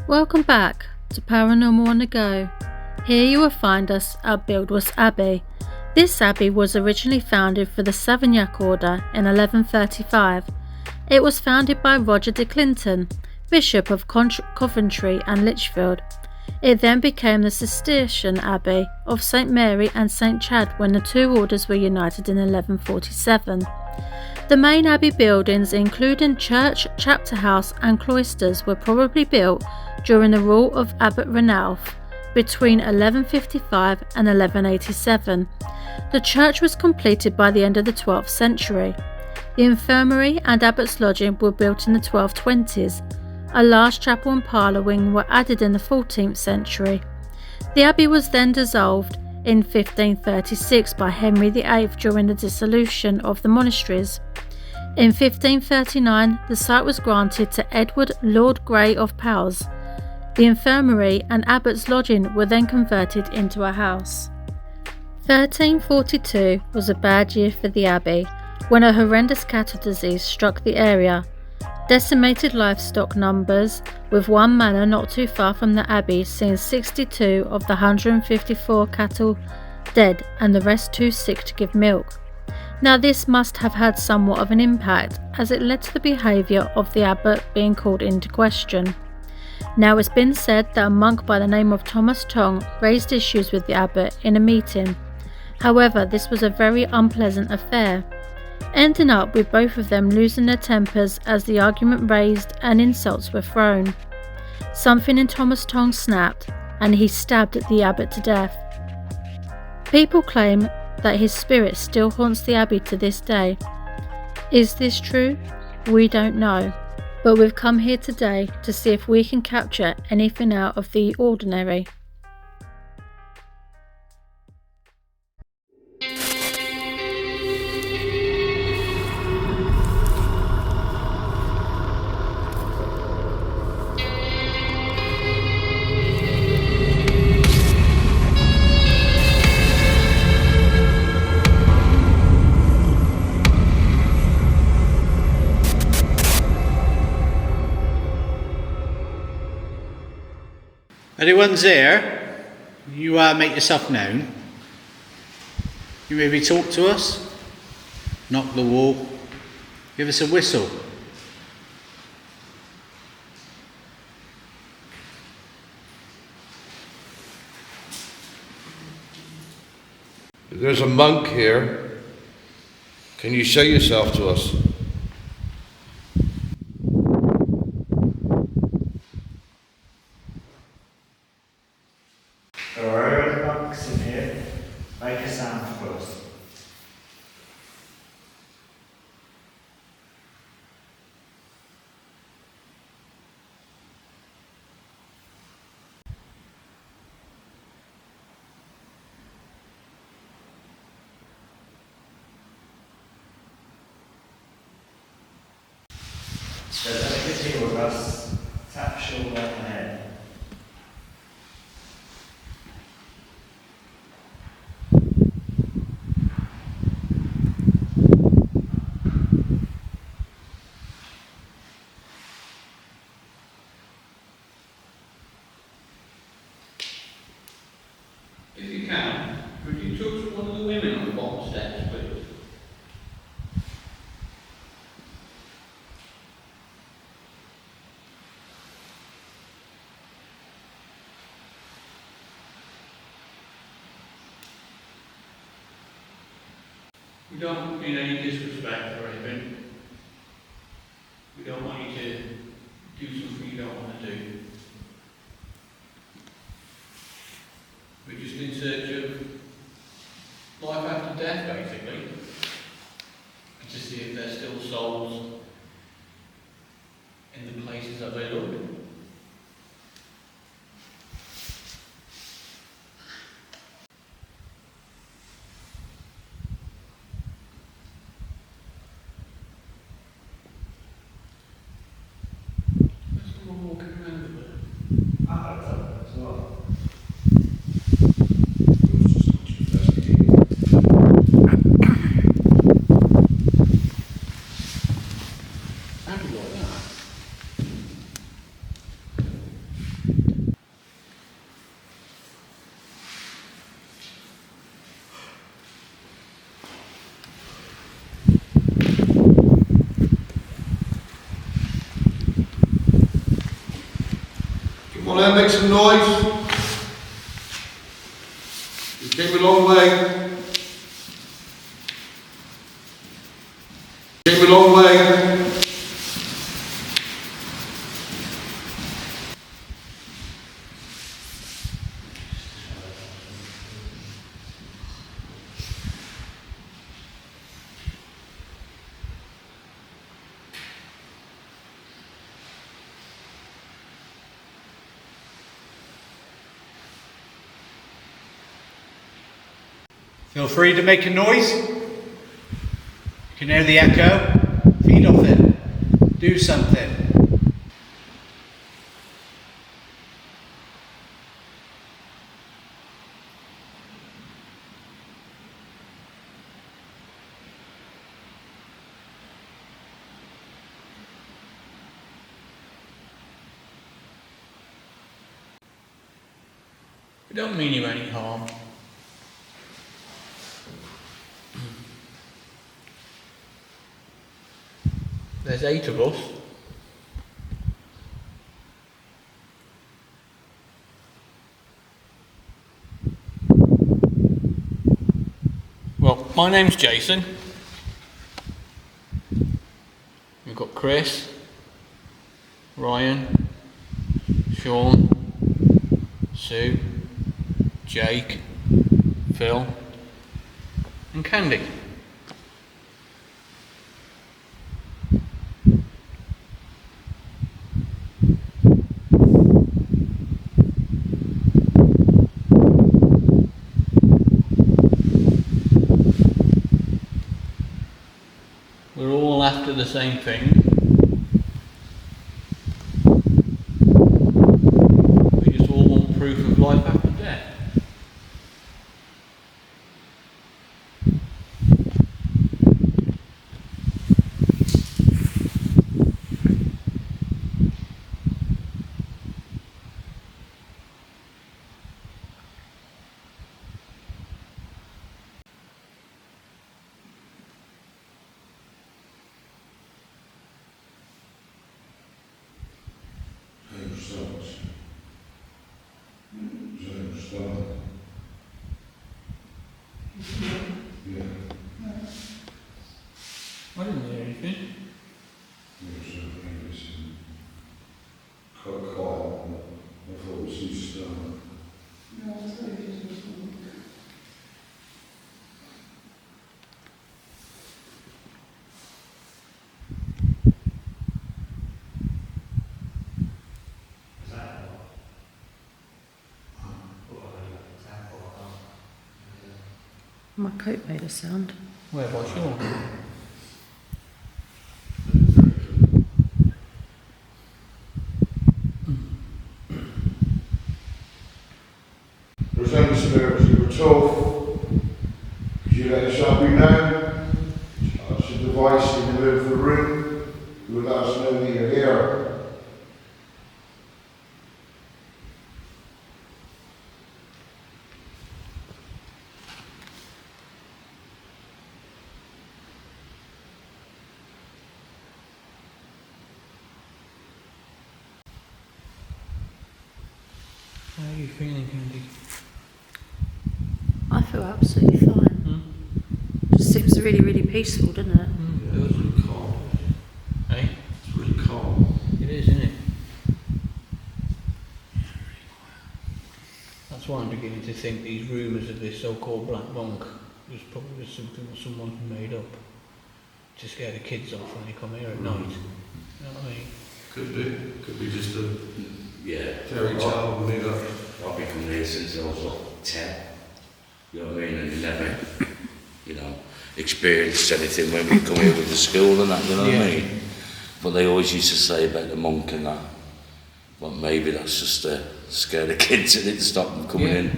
Welcome back to Paranormal on the Go. Here you will find us at Buildwas Abbey. This abbey was originally founded for the Savignac order in 1135. It was founded by Roger de Clinton, Bishop of Coventry and Lichfield. It then became the Cistercian Abbey of St Mary and St Chad when the two orders were united in 1147. The main abbey buildings, including church, chapter house and cloisters, were probably built during the rule of Abbott Ranulf between 1155 and 1187. The church was completed by the end of the 12th century. The infirmary and abbot's lodging were built in the 1220s. A large chapel and parlour wing were added in the 14th century. The abbey was then dissolved in 1536 by Henry VIII during the dissolution of the monasteries. In 1539, the site was granted to Edward Lord Grey of Powys. The infirmary and abbot's lodging were then converted into a house. 1342 was a bad year for the abbey when a horrendous cattle disease struck the area, decimated livestock numbers, with one manor not too far from the abbey seeing 62 of the 154 cattle dead and the rest too sick to give milk. Now this must have had somewhat of an impact, as it led to the behaviour of the abbot being called into question. Now it's been said that a monk by the name of Thomas Tong raised issues with the abbot in a meeting. However, this was a very unpleasant affair, ending up with both of them losing their tempers as the argument raised and insults were thrown. Something in Thomas Tong snapped and he stabbed the abbot to death. People claim that his spirit still haunts the abbey to this day. Is this true? We don't know, but we've come here today to see if we can capture anything out of the ordinary. Everyone's there. You make yourself known. You maybe talk to us, knock the wall, give us a whistle. There's a monk here. Can you show yourself to us? There are other monks in here. Make a sound for us. So take a two of us, tap shoulder and head. If you can, could you touch one of the women on the bottom steps, please? We don't mean any disrespect or anything. We don't want you to do something you don't want to do. We're just in search of life after death, basically, and to see if there's still souls in the places that they look. There's someone walking around the room. I hope so as well. How do you like that? Come on then, make some noise. You came a long way. Came a long way. Feel free to make a noise. You can hear the echo. Feed off it. Do something. We don't mean you any harm. There's 8 of us. Well, my name's Jason. We've got Chris, Ryan, Sean, Sue, Jake, Phil, and Candy. We're all after the same thing. We just all want proof of life after death. I didn't hear anything. My coat made a sound. Where was Sean? Present spirits, you were tough. Could you let yourself be known? That's a device in the middle of the room. You will let us know that you're here. How are you feeling, Candy? I feel absolutely fine. Just seems really, really peaceful, doesn't it? Yeah, it's really calm. Hey? It's really calm. It is, isn't it? That's why I'm beginning to think these rumours of this so-called Black Monk was probably just something that someone made up to scare the kids off when they come here at night. You know what I mean? Could be just a Yeah. fairy tale made up. I've been coming here since I was like 10. You know what I mean? And never, experienced anything when we come here with the school and that, you know what I mean? But they always used to say about the monk and that. But maybe that's just to scare the kids and it stop them coming in.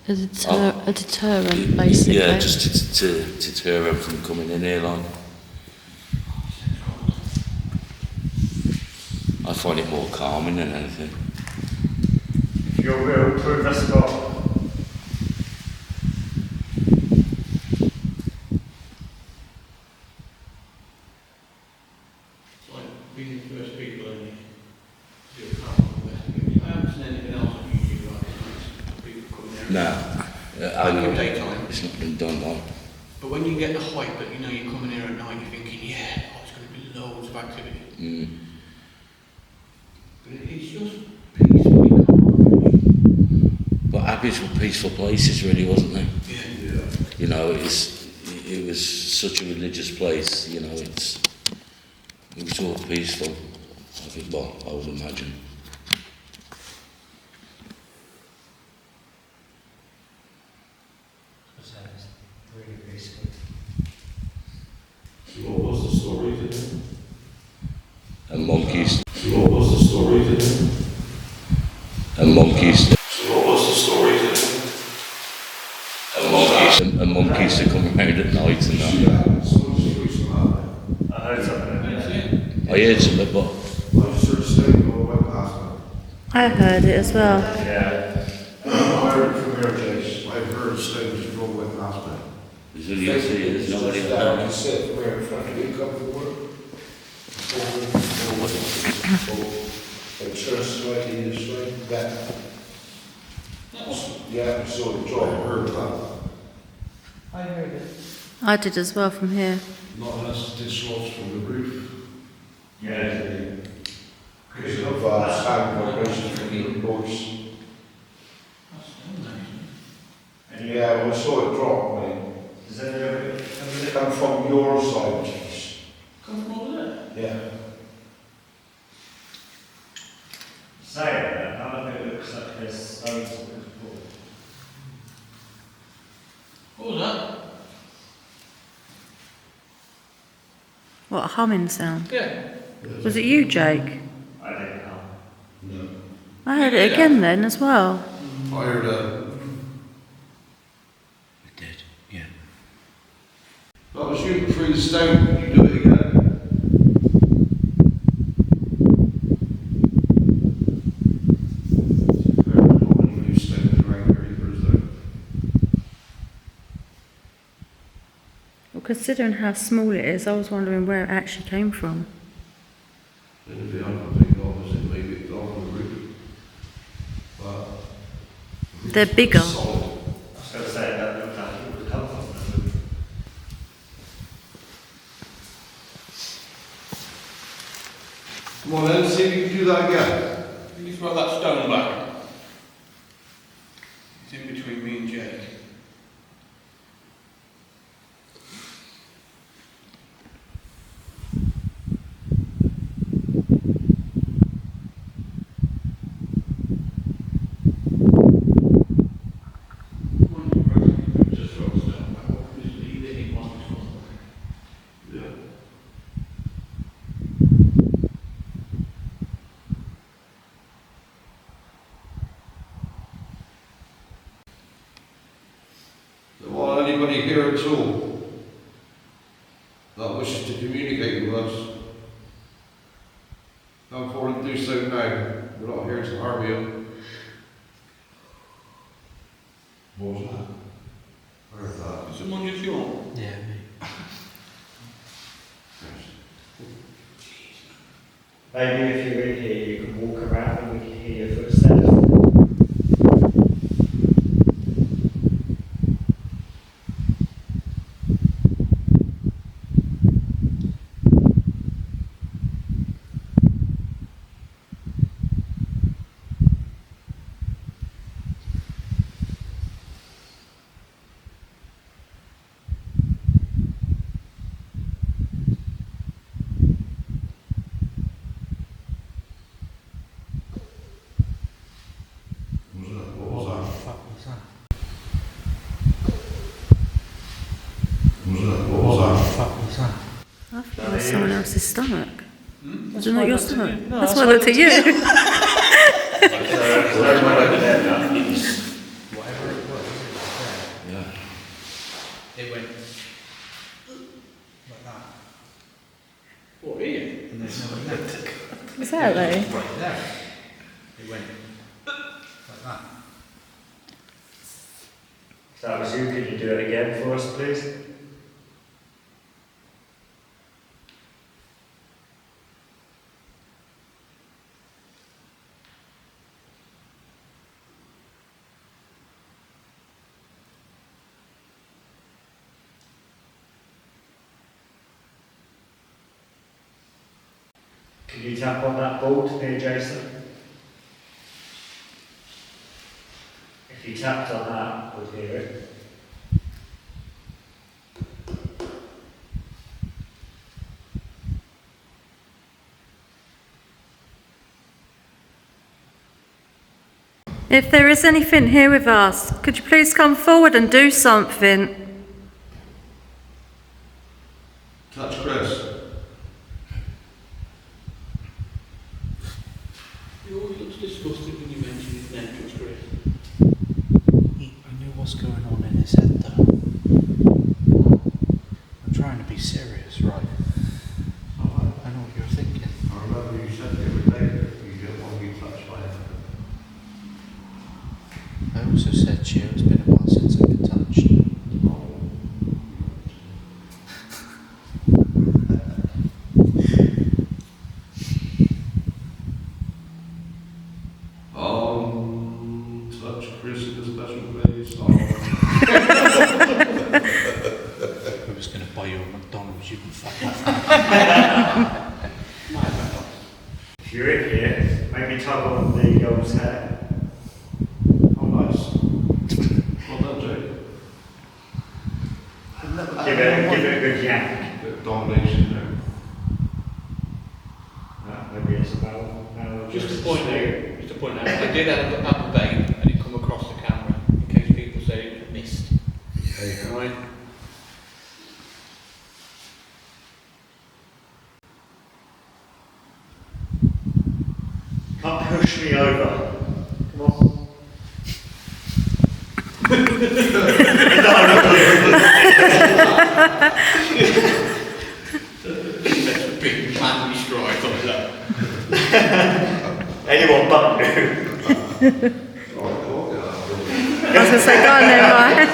A deterrent, basically. Yeah, just to deter them from coming in here, like. I find it more calming than anything. If you're real, prove us wrong. It's like being the first people in here. I haven't seen anything else on YouTube like this. People coming there. No, I Back in know daytime. it's not been done on. But when you get the hype that you know you're coming here at night, you're thinking, yeah, oh, it's going to be loads of activity. Mm. But it's just peacefully calm. But Abbeys were peaceful places, really, wasn't they? Yeah. You know, it was such a religious place. You know, it was all peaceful. I think, well, I would imagine. Really peaceful. So what was the story today? And monkeys. So what was the story today? And monkeys. So what was the story today? And monkeys to come around at night and that. Yeah, someone's speaking about that. I heard something. That's it. I heard something, but I just heard a statement all went past me. I heard it as well. Yeah. I heard it from your Jace. I've heard statements all went past me. there's only you see, there's nobody Just there. down, sit from here in front of you, come to work. Church, like in this way, that. Yeah, I saw the job, I heard that. I heard it. I did as well from here. Not unless it dislodged from the roof. Yeah. Because of sound vibrations from the voice. That's amazing. And you, Yeah, when I saw it drop, mate. does anyone It come from your side, Jace. Come from over there. Yeah. say that? None of it looks like there's stones on this floor. What was that? What a humming sound. Yeah. Was it you, Jake? I don't know. No. I heard it again then as well. I heard It did, yeah. that was you through the stone. Could you do it again? Well, considering how small it is, I was wondering where it actually came from. And the other thing was it maybe it on the roof. But They're bigger. solid. I was going to say that looked like it would come from the roof. Come on then, see if you can do that again. Can you throw that stone back? It's in between me and Jake. Just throw a stone back. Just leave it in one spot. Yeah. There wasn't anybody here at all that wishes to communicate with us. Come forward and do so now. We're not here to harm you. What was that? I heard that. Did someone just yawn? Yeah, me. Maybe if you're in here, you can walk around and we can hear your footsteps. What was that? Fuck was that? What was that? Fuck was that? I thought it was someone else's stomach. Hmm? Was it not your stomach? No, That's why I looked at you. Whatever it was, Yeah. it went like that. What, here? And there's no neck. Exactly. Right there. It went like that. If that was you, could you do it again for us, please? Can you tap on that board near Jason? If you tapped on that, we'd hear it. If there is anything here with us, could you please come forward and do something? Touch Chris. He always looks disgusted when you mention his name, Judge Chris. I knew what's going on in his head though. I'm trying to be serious, right? I know what you're thinking. I remember you said the other day that you don't want to be touched by anything. I also said to you it's been a while since I've been touched. Touch Chris in a special place. I was going to buy you a McDonald's, you can fuck off. If you're in here, maybe tug on the girl's hair. Oh, nice. Well done, Jake. Give it a good yank. Bit of domination there. Maybe it's about Just to point out, I did have a babe and it come across the camera in case people say it was missed. Yeah. Right? Can't push me over. Come on. That's a big manly stride like that. Anyone but you. I was going to say, go on then, right?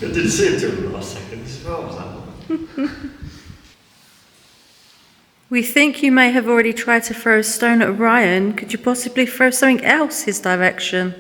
I didn't see it till the last second. What was that? We think you may have already tried to throw a stone at Ryan. Could you possibly throw something else his direction?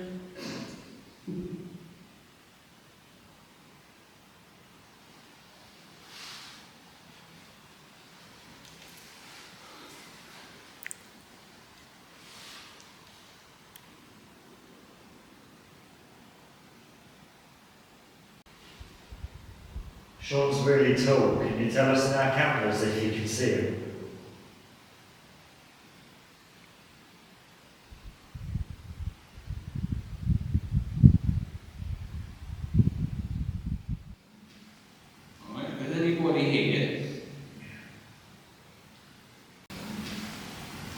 Sean's really tall. Can you tell us in our cameras if you can see him? Alright, if there's anybody here.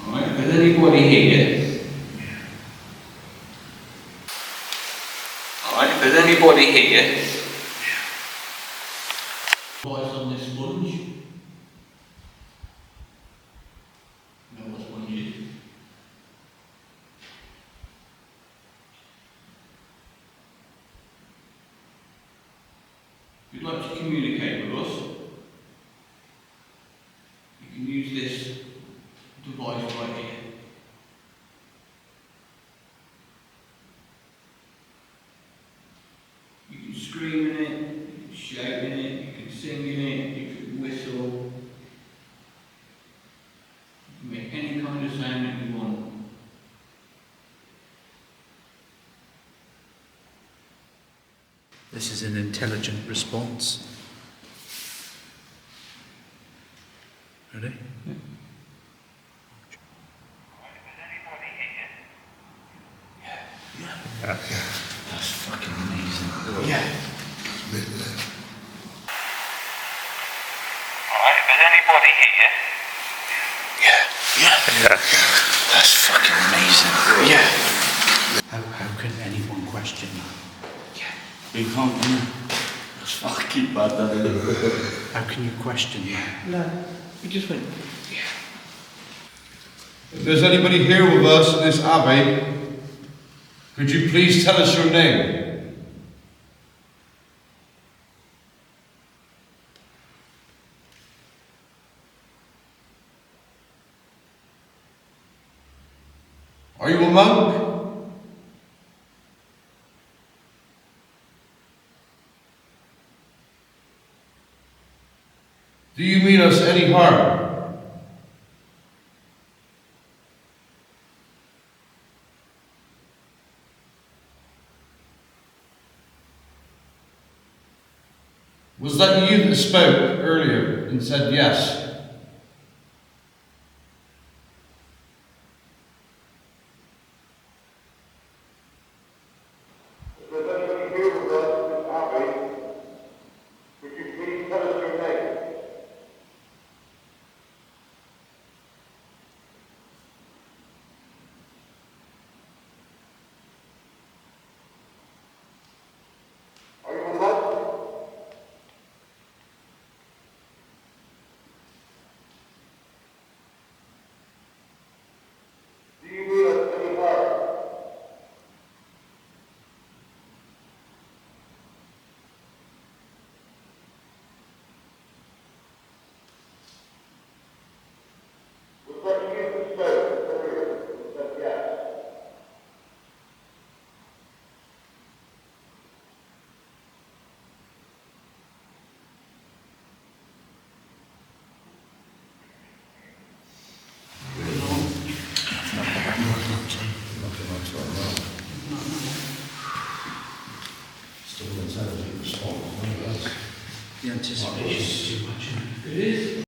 Alright, if there's anybody here. Alright, if there's anybody here. Boys on this sponge. Know what sponge is? If you'd like to communicate with us, you can use this device right here. You can scream in it, you can shout in it, you can sing in it, you can whistle. You can make any kind of sound that you want. This is an intelligent response. Ready? That's fucking amazing. Yeah. Alright, if there's anybody here. Yeah. That's fucking amazing. Yeah. How can anyone question that? You can't, can you? That's fucking bad, that is. How can you question that? No. We just went, yeah. If there's anybody here with us in this abbey, could you please tell us your name? Are you a monk? Do you mean us any harm? Was that you that spoke earlier and said yes? If there's anybody here with us in this abbey, would you please tell us your name? Are you with us? Do you mean us any harm? Was that you that spoke earlier and said yes? The anticipation is too much. It is.